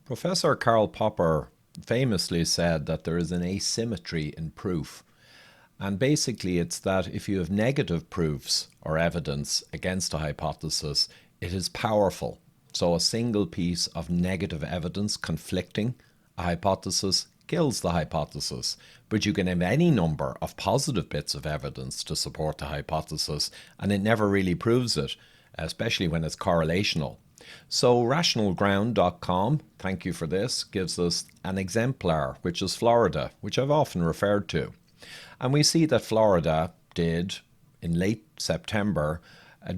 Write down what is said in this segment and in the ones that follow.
Professor Karl Popper famously said that there is an asymmetry in proof. And basically, it's that if you have negative proofs or evidence against a hypothesis, it is powerful. So, a single piece of negative evidence conflicting a hypothesis kills the hypothesis. But you can have any number of positive bits of evidence to support the hypothesis, and it never really proves it, especially when it's correlational. So rationalground.com, thank you for this, gives us an exemplar, which is Florida, which I've often referred to. And we see that Florida did, in late September,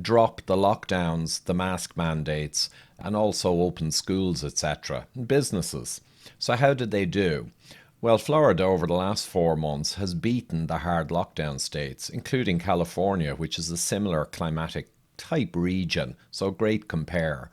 drop the lockdowns, the mask mandates, and also open schools, etc., and businesses. So how did they do? Well, Florida over the last 4 months has beaten the hard lockdown states, including California, which is a similar climatic type region, so great compare.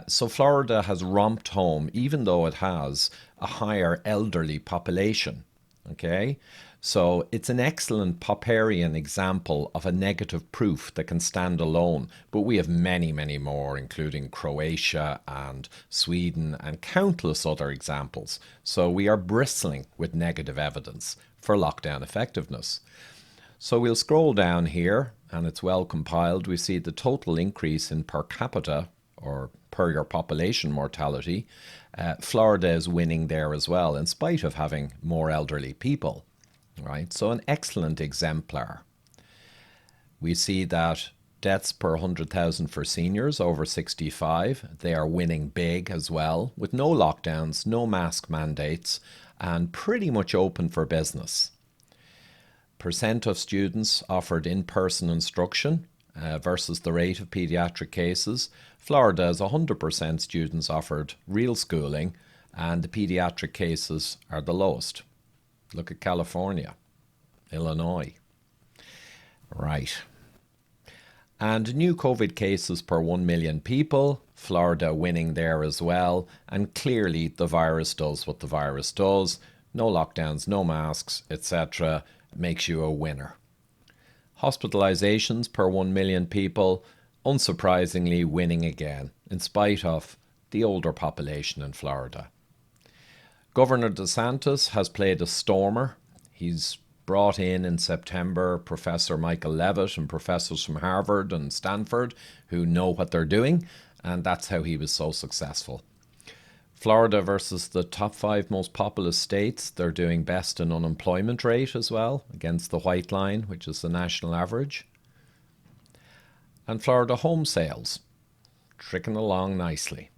So Florida has romped home, even though it has a higher elderly population. Okay, so it's an excellent Popperian example of a negative proof that can stand alone. But we have many, many more, including Croatia and Sweden and countless other examples. So we are bristling with negative evidence for lockdown effectiveness. So we'll scroll down here, and it's well compiled. We see the total increase in per capita, or per your population mortality. Florida is winning there as well, in spite of having more elderly people. Right, so an excellent exemplar. We see that deaths per 100,000 for seniors over 65, they are winning big as well, with no lockdowns, no mask mandates, and pretty much open for business. Percent of students offered in-person instruction versus the rate of pediatric cases. Florida has 100% students offered real schooling, and the pediatric cases are the lowest. Look at California, Illinois. Right. And new COVID cases per 1 million people, Florida winning there as well. And clearly the virus does what the virus does. No lockdowns, no masks, etc. makes you a winner. Hospitalizations per 1 million people, unsurprisingly winning again, in spite of the older population in Florida. Governor DeSantis has played a stormer. He's brought in September Professor Michael Levitt and professors from Harvard and Stanford who know what they're doing, and that's how he was so successful. Florida versus the top 5 most populous states, they're doing best in unemployment rate as well, against the white line, which is the national average. And Florida home sales, tricking along nicely.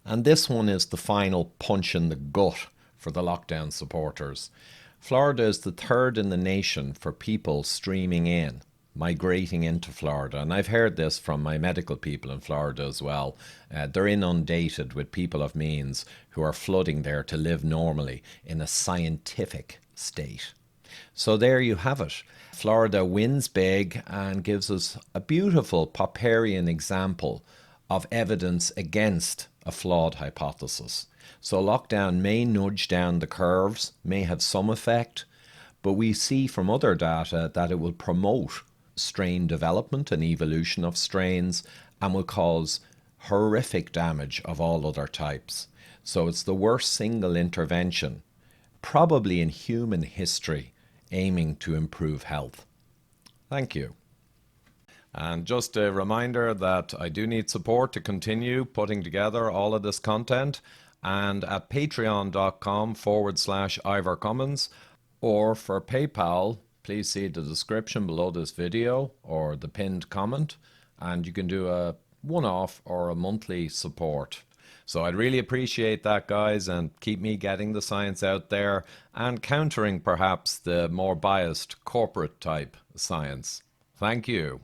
And this one is the final punch in the gut for the lockdown supporters. Florida is the 3rd in the nation for people streaming in, migrating into Florida. And I've heard this from my medical people in Florida as well. They're inundated with people of means who are flooding there to live normally in a scientific state. So there you have it. Florida wins big and gives us a beautiful Popperian example of evidence against a flawed hypothesis. So lockdown may nudge down the curves, may have some effect, but we see from other data that it will promote strain development and evolution of strains and will cause horrific damage of all other types. So it's the worst single intervention, probably in human history, aiming to improve health. Thank you. And just a reminder that I do need support to continue putting together all of this content, and at patreon.com/Ivor Cummins, or for PayPal, please see the description below this video or the pinned comment, and you can do a one-off or a monthly support. So I'd really appreciate that, guys, and keep me getting the science out there and countering perhaps the more biased corporate type science. Thank you.